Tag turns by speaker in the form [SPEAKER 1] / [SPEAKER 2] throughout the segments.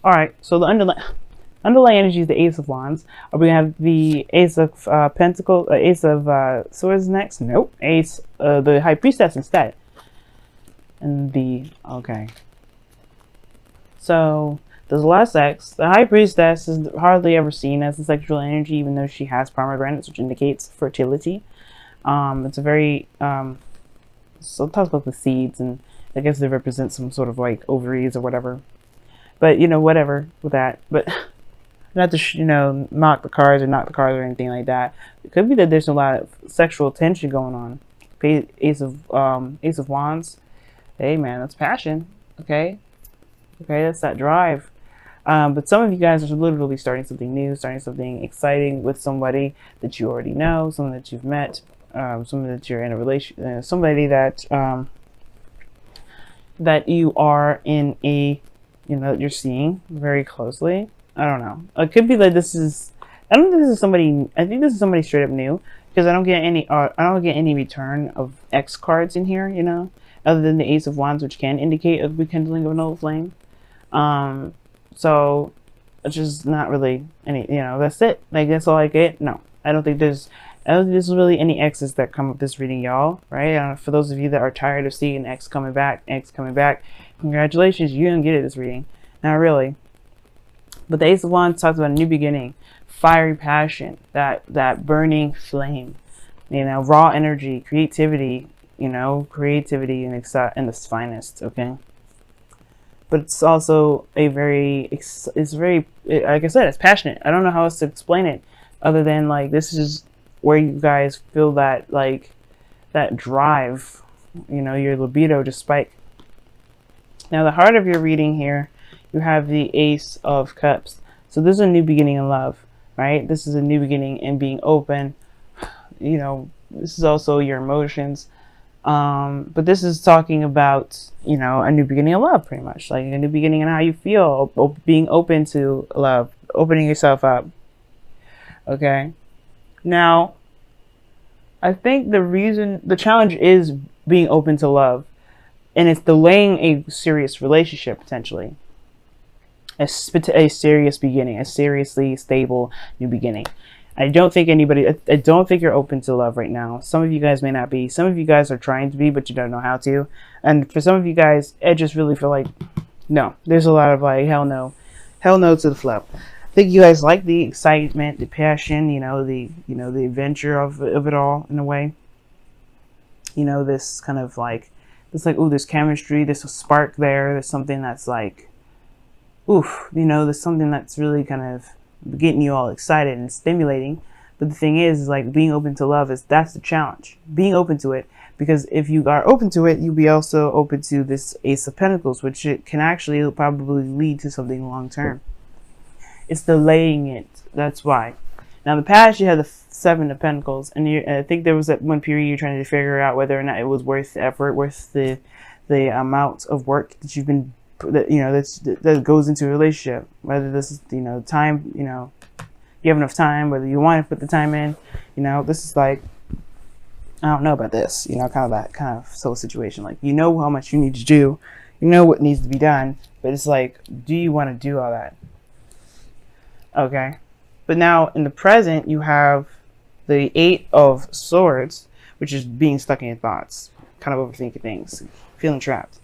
[SPEAKER 1] All right, so the underlying energy is the Ace of Wands. Are we gonna have the Ace of Pentacles, Ace of Swords next? Nope. Ace, the High Priestess instead. And the okay. So there's less sex. The High Priestess is hardly ever seen as a sexual energy, even though she has pomegranates, which indicates fertility. It's a very so it talks about the seeds, and I guess they represent some sort of like ovaries or whatever. But you know, whatever with that. But not to knock the cards or anything like that. It could be that there's a lot of sexual tension going on. Ace of Wands. Hey man, that's passion. Okay, that's that drive. But some of you guys are literally starting something new, starting something exciting with somebody that you already know, someone that you've met, someone that you're in a relation, somebody that that you are in a, you're seeing very closely. I don't know. It could be that this is. I don't think this is somebody. I think this is somebody straight up new, because I don't get any. I don't get any return of X cards in here. Other than the Ace of Wands, which can indicate a rekindling of an old flame. So it's just not really any. That's it. Like, that's all I get. No, I don't think there's really any X's that come with this reading, y'all. Right? For those of you that are tired of seeing X coming back, congratulations, you didn't get it this reading. Not really. But the Ace of Wands talks about a new beginning, fiery passion, that burning flame, raw energy, creativity, creativity in its finest. Okay. But it's also like I said, it's passionate. I don't know how else to explain it other than like this is where you guys feel that like that drive, your libido to spike. Now the heart of your reading here, you have the Ace of Cups. So this is a new beginning in love, right? This is a new beginning in being open. This is also your emotions. But this is talking about, a new beginning of love, pretty much. Like a new beginning in how you feel, being open to love, opening yourself up. Okay. Now, I think the challenge is being open to love. And it's delaying a serious relationship, potentially. A serious beginning, a seriously stable new beginning. I don't think you're open to love right now. Some of you guys may not be. Some of you guys are trying to be, but you don't know how to. And for some of you guys, I just really feel like, no. There's a lot of like, hell no. Hell no to the flow. I think you guys like the excitement, the passion, the adventure of it all in a way. This kind of like, oh, there's chemistry, there's a spark there, there's something that's like, oof, there's something that's really kind of getting you all excited and stimulating. But the thing is like being open to love that's the challenge, being open to it, because if you are open to it, you'll be also open to this Ace of Pentacles, which it can actually probably lead to something long term. It's delaying it. That's why. Now in the past you had the Seven of Pentacles, and I think there was that one period you're trying to figure out whether or not it was worth the effort, worth the amount of work that you've been that goes into a relationship, whether this is time, you have enough time, whether you want to put the time in. This is like, I don't know about this, kind of that kind of soul situation. Like, how much you need to do, what needs to be done, but it's like, do you want to do all that? Okay. But now in the present you have the Eight of Swords, which is being stuck in your thoughts, kind of overthinking things, feeling trapped.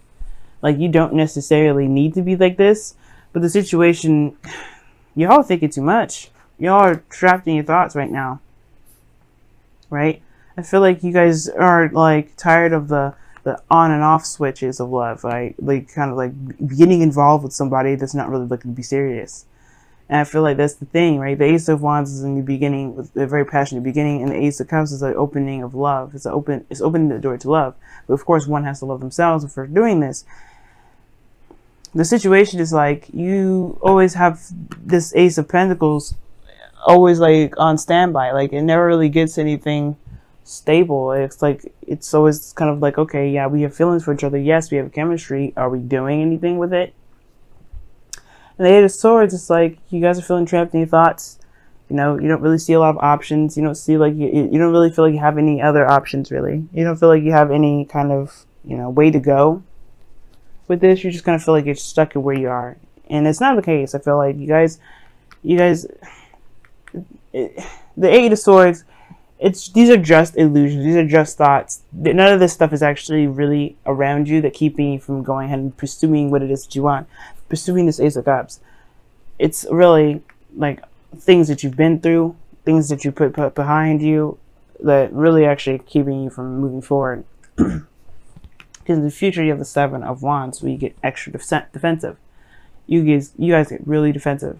[SPEAKER 1] Like, you don't necessarily need to be like this, but the situation, y'all are thinking too much. Y'all are trapped in your thoughts right now. Right? I feel like you guys are like tired of the on and off switches of love, right? Like kind of like getting involved with somebody that's not really looking to be serious. And I feel like that's the thing, right? The Ace of Wands is in the beginning, with a very passionate beginning, and the Ace of Cups is the opening of love. It's opening the door to love. But of course, one has to love themselves before doing this. The situation is like, you always have this Ace of Pentacles always like on standby. Like, it never really gets anything stable. It's like, it's always kind of like, okay, yeah, we have feelings for each other. Yes, we have chemistry. Are we doing anything with it? And the Eight of Swords, it's like, you guys are feeling trapped in your thoughts. You don't really see a lot of options. You don't see like, you don't really feel like you have any other options, really. You don't feel like you have any kind of, way to go with this. You just kind of feel like you're stuck in where you are. And it's not the case. I feel like you guys, the Eight of Swords, these are just illusions. These are just thoughts. None of this stuff is actually really around you that keeping you from going ahead and pursuing what it is that you want. Pursuing this Ace of Cups. It's really like things that you've been through, things that you put behind you that really actually keeping you from moving forward. Because in the future you have the Seven of Wands where you get extra defensive. You guys get really defensive.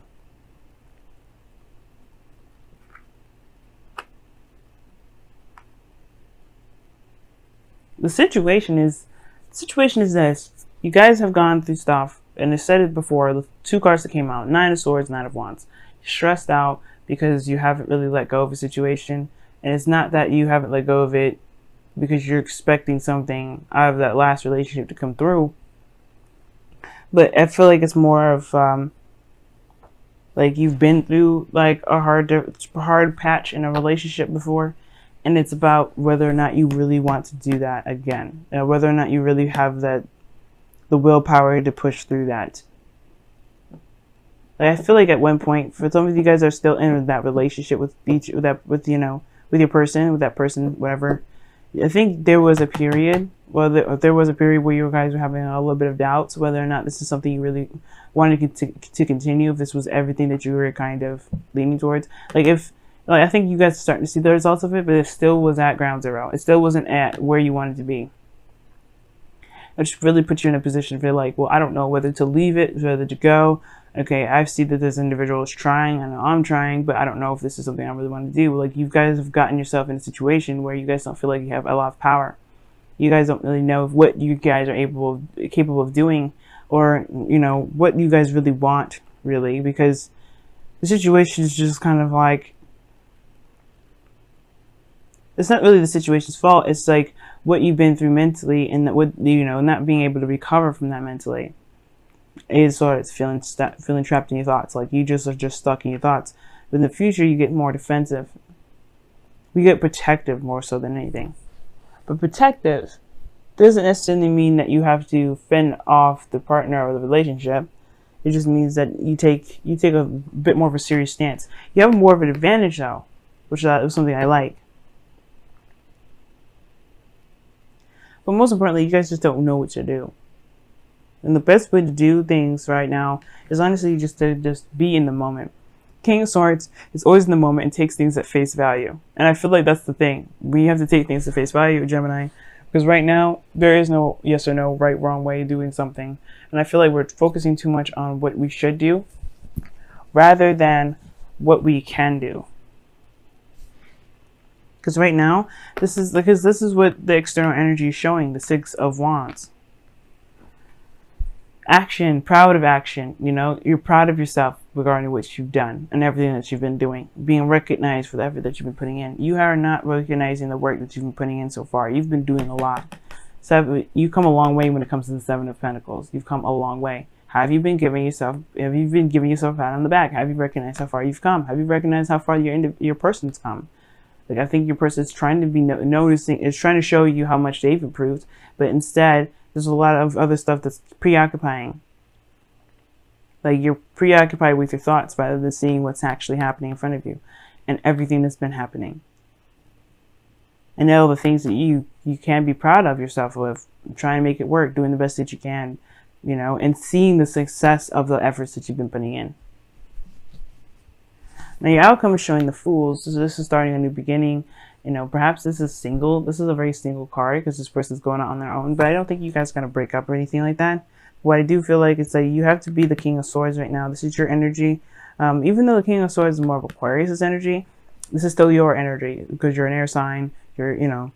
[SPEAKER 1] The situation is this. You guys have gone through stuff, and I said it before, the two cards that came out, Nine of Swords, Nine of Wands. You're stressed out because you haven't really let go of a situation, and it's not that you haven't let go of it because you're expecting something out of that last relationship to come through. But I feel like it's more of like you've been through like a hard patch in a relationship before, and it's about whether or not you really want to do that again, whether or not you really have the willpower to push through that. Like, I feel like at one point, for some of you guys are still in that relationship with your person, with that person, whatever. I think there was a period, there was a period where you guys were having a little bit of doubts whether or not this is something you really wanted to continue, if this was everything that you were kind of leaning towards. I think you guys are starting to see the results of it, but it still was at ground zero. It still wasn't at where you wanted to be. It just really put you in a position to feel like, well, I don't know whether to leave it, whether to go. Okay, I see that this individual is trying, I know I'm trying, but I don't know if this is something I really want to do. Like, you guys have gotten yourself in a situation where you guys don't feel like you have a lot of power. You guys don't really know what you guys are capable of doing, or, you know, what you guys really want, really, because the situation is just kind of like, it's not really the situation's fault. It's like what you've been through mentally, and that, what, you know, not being able to recover from that mentally. Is sort of feeling trapped in your thoughts. Like, you just are just stuck in your thoughts. But in the future, you get more defensive. We get protective more so than anything. But protective doesn't necessarily mean that you have to fend off the partner or the relationship. It just means that you take a bit more of a serious stance. You have more of an advantage though, which is something I like. But most importantly, you guys just don't know what to do. And the best way to do things right now is honestly just to be in the moment. King of Swords is always in the moment and takes things at face value. And I feel like that's the thing. We have to take things at face value, Gemini. Because right now, there is no yes or no, right, wrong way of doing something. And I feel like we're focusing too much on what we should do rather than what we can do. Because right now, this is what the external energy is showing, the Six of Wands. Action, proud of action, you know, you're proud of yourself regarding what you've done and everything that you've been doing, being recognized for the effort that you've been putting in. You are not recognizing the work that you've been putting in so far. You've been doing a lot. So you've come a long way when it comes to the Seven of Pentacles. You've come a long way. Have you been giving yourself a pat on the back? Have you recognized how far you've come? Have you recognized how far your person's come? Like, I think your person is trying to be noticing, is trying to show you how much they've improved, but instead, there's a lot of other stuff that's preoccupying. Like, you're preoccupied with your thoughts rather than seeing what's actually happening in front of you and everything that's been happening. And all the things that you can be proud of yourself with, trying to make it work, doing the best that you can, you know, and seeing the success of the efforts that you've been putting in. Now, your outcome is showing the Fools. So this is starting a new beginning. You know, perhaps this is single. This is a very single card because this person's going out on their own. But I don't think you guys are going to break up or anything like that. What I do feel like is that you have to be the King of Swords right now. This is your energy. Even though the King of Swords is more of Aquarius' energy, this is still your energy because you're an air sign. You know,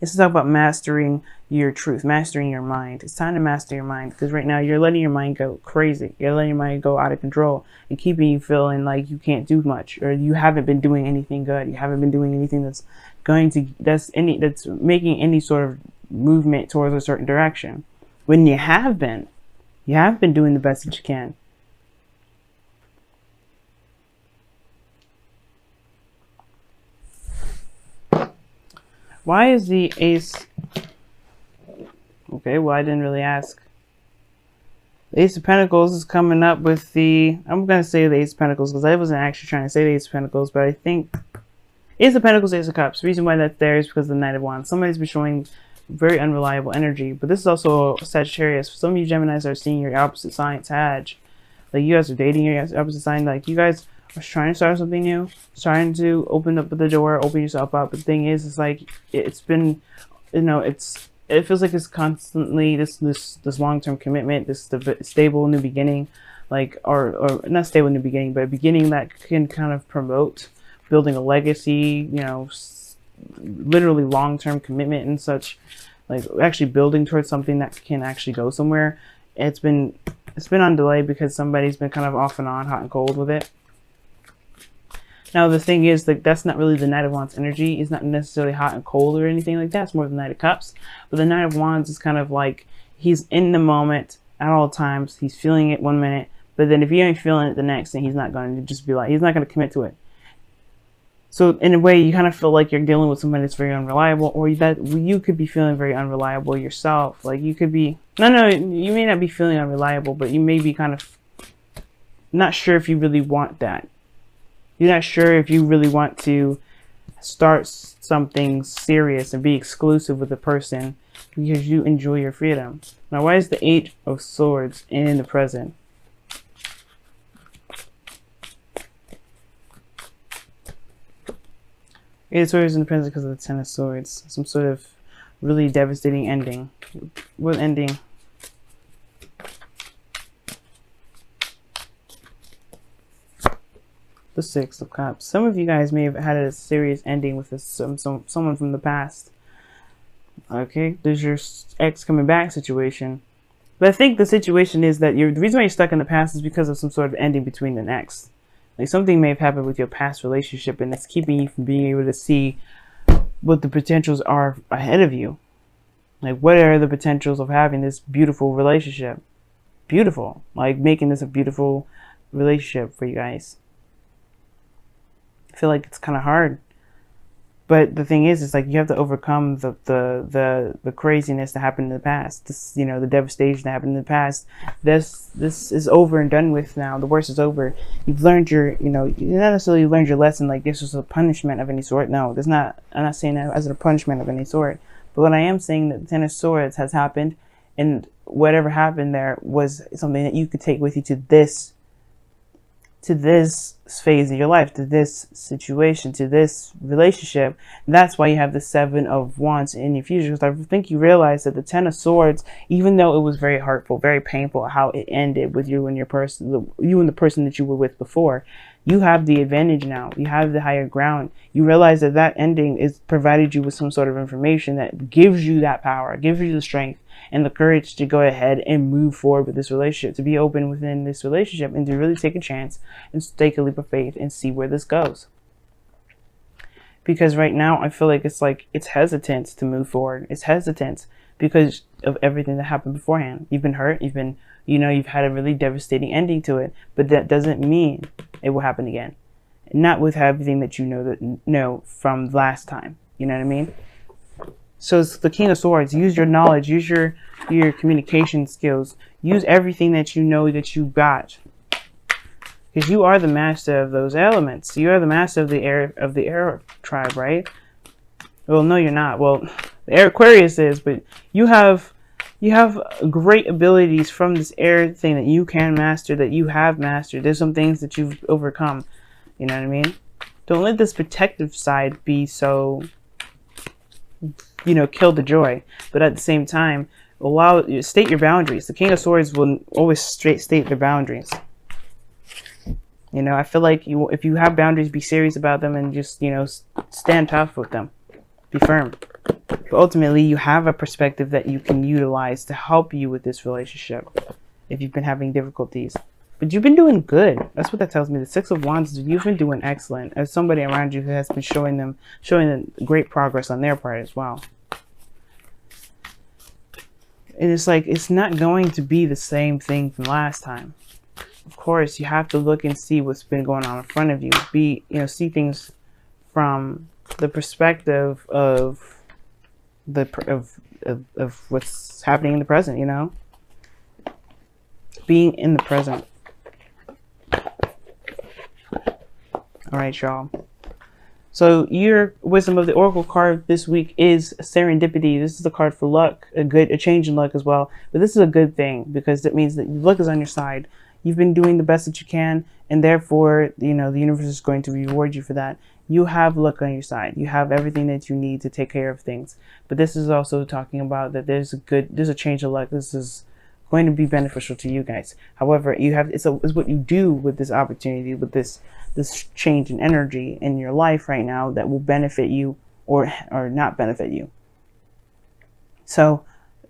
[SPEAKER 1] this is about mastering your truth, mastering your mind. It's time to master your mind because right now you're letting your mind go crazy. You're letting your mind go out of control and keeping you feeling like you can't do much or you haven't been doing anything good. You haven't been doing anything that's making any sort of movement towards a certain direction. When you have been doing the best that you can. Why is the Ace? Okay, well, I didn't really ask. The Ace of Pentacles is coming up with the, I'm going to say the Ace of Pentacles because I wasn't actually trying to say the Ace of Pentacles, but I think Ace of Pentacles, Ace of Cups. The reason why that's there is because of the Knight of Wands. Somebody's been showing very unreliable energy, but this is also Sagittarius. For some of you Geminis are seeing your opposite sign, Sag. Like you guys are dating your opposite sign. Like you guys are trying to start something new, trying to open up the door, open yourself up. But the thing is, it's like it's been, you know, it feels like it's constantly this long-term commitment, this stable new beginning, like or not stable new beginning, but a beginning that can kind of promote building a legacy, you know, literally long-term commitment and such, like actually building towards something that can actually go somewhere. It's been on delay because somebody's been kind of off and on, hot and cold with it. Now the thing is, like, that's not really the Knight of Wands energy. It's not necessarily hot and cold or anything like that. It's more the Knight of Cups. But the Knight of Wands is kind of like he's in the moment at all times. He's feeling it one minute, but then if he ain't feeling it the next, then he's not going to just be like, he's not going to commit to it. So in a way, you kind of feel like you're dealing with somebody that's very unreliable, or that you could be feeling very unreliable yourself. Like you could be, no, you may not be feeling unreliable, but you may be kind of not sure if you really want that. You're not sure if you really want to start something serious and be exclusive with a person because you enjoy your freedom. Now, why is the Eight of Swords in the present? Eight of Swords in the present because of the Ten of Swords. Some sort of really devastating ending. What ending? The Six of Cups. Some of you guys may have had a serious ending with someone from the past. Okay, there's your ex coming back situation. But I think the situation is that the reason why you're stuck in the past is because of some sort of ending between an ex. Like something may have happened with your past relationship and it's keeping you from being able to see what the potentials are ahead of you. Like what are the potentials of having this beautiful relationship? Beautiful. Like making this a beautiful relationship for you guys. I feel like it's kind of hard. But the thing is, it's like you have to overcome the craziness that happened in the past. This, you know, the devastation that happened in the past. This is over and done with now. The worst is over. You've learned your, you know, you not necessarily learned your lesson. Like this was a punishment of any sort. No, there's not. I'm not saying that as a punishment of any sort. But what I am saying that the Ten of Swords has happened, and whatever happened there was something that you could take with you to this phase of your life, to this situation, to this relationship. And that's why you have the Seven of Wands in your future, because I think you realize that the Ten of Swords, even though it was very hurtful, very painful how it ended with you and your person, you and the person that you were with before, you have the advantage now. You have the higher ground. You realize that that ending is provided you with some sort of information that gives you that power, gives you the strength and the courage to go ahead and move forward with this relationship, to be open within this relationship and to really take a chance and take a leap of faith and see where this goes. Because right now I feel like it's hesitant to move forward. It's hesitant because of everything that happened beforehand. You've been hurt, you've had a really devastating ending to it, but that doesn't mean it will happen again. Not with everything that you know from last time. You know what I mean? So it's the King of Swords. Use your knowledge, use your communication skills, use everything that you know that you got. Because you are the master of those elements. You are the master of the air tribe, right? Well, no, you're not. Well, the air Aquarius is, but you have great abilities from this air thing that you can master, that you have mastered. There's some things that you've overcome. You know what I mean? Don't let this protective side be so, kill the joy. But at the same time, state your boundaries. The King of Swords will always state their boundaries. I feel like if you have boundaries, be serious about them and just, stand tough with them. Be firm. But ultimately, you have a perspective that you can utilize to help you with this relationship if you've been having difficulties. But you've been doing good. That's what that tells me. The Six of Wands, you've been doing excellent. As somebody around you who has been showing them great progress on their part as well. And it's like, it's not going to be the same thing from last time. Of course, you have to look and see what's been going on in front of you. See things from the perspective of what's happening in the present, being in the present. All right, y'all. So your wisdom of the oracle card this week is serendipity. This is a card for luck, a change in luck as well. But this is a good thing because it means that luck is on your side. You've been doing the best that you can, and therefore, you know, the universe is going to reward you for that. You have luck on your side. You have everything that you need to take care of things. But this is also talking about that there's a change of luck. This is going to be beneficial to you guys. However, it's what you do with this opportunity, with this change in energy in your life right now that will benefit you or not benefit you. So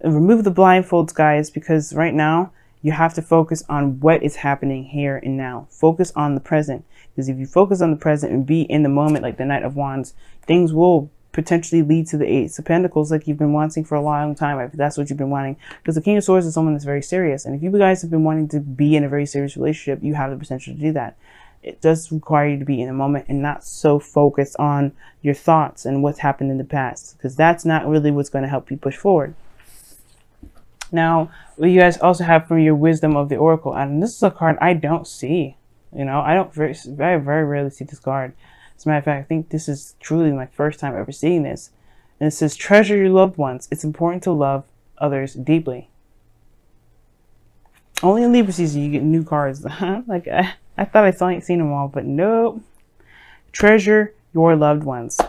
[SPEAKER 1] remove the blindfolds, guys, because right now you have to focus on what is happening here and now. Focus on the present, because if you focus on the present and be in the moment, like the Knight of Wands, things will potentially lead to the Ace of Pentacles, like you've been wanting for a long time, if that's what you've been wanting. Because the King of Swords is someone that's very serious, and if you guys have been wanting to be in a very serious relationship, you have the potential to do that. It does require you to be in the moment and not so focused on your thoughts and what's happened in the past, because that's not really what's going to help you push forward. Now, what you guys also have from your wisdom of the oracle, and this is a card I don't see. You know, I don't very rarely see this card. As a matter of fact, I think this is truly my first time ever seeing this. And it says, treasure your loved ones. It's important to love others deeply. Only in Libra season you get new cards. Like, I thought I seen them all, but nope. Treasure your loved ones.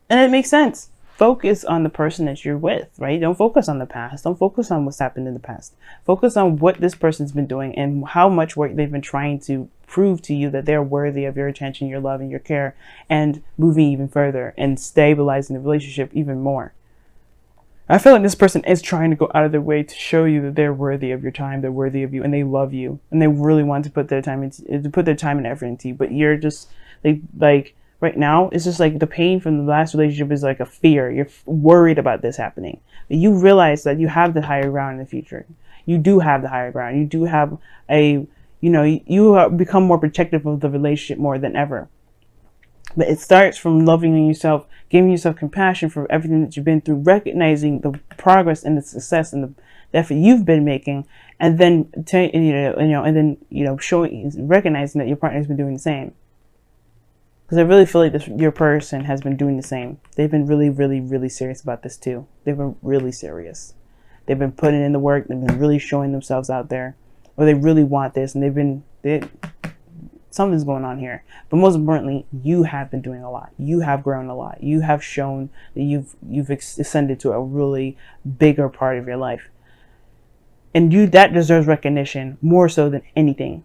[SPEAKER 1] And it makes sense. Focus on the person that you're with, right? Don't focus on the past. Don't focus on what's happened in the past. Focus on what this person's been doing and how much work they've been trying to prove to you that they're worthy of your attention, your love, and your care, and moving even further and stabilizing the relationship even more. I feel like this person is trying to go out of their way to show you that they're worthy of your time, they're worthy of you, and they love you, and they really want to put their time and effort into you. But you're just like right now, it's just like the pain from the last relationship is like a fear. You're worried about this happening. But you realize that you have the higher ground in the future. You do have the higher ground. You do have you become more protective of the relationship more than ever. But it starts from loving yourself, giving yourself compassion for everything that you've been through, recognizing the progress and the success and the effort you've been making, and then recognizing that your partner's been doing the same. Because I really feel like your person has been doing the same. They've been really, really, really serious about this too. They've been really serious. They've been putting in the work. They've been really showing themselves out there, or they really want this, and something's going on here. But most importantly, you have been doing a lot. You have grown a lot. You have shown that you've ascended to a really bigger part of your life, and that deserves recognition more so than anything.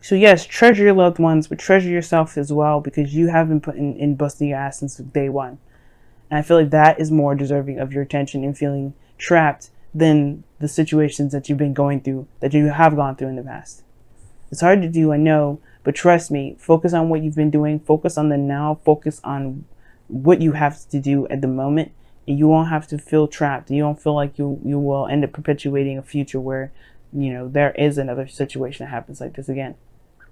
[SPEAKER 1] So yes, treasure your loved ones, but treasure yourself as well, because you have been putting in busting your ass since day one. And I feel like that is more deserving of your attention and feeling trapped than the situations that you've been going through, that you have gone through in the past. It's hard to do, I know, but trust me, focus on what you've been doing, focus on the now, focus on what you have to do at the moment, and you won't have to feel trapped. You don't feel like you will end up perpetuating a future where, there is another situation that happens like this again.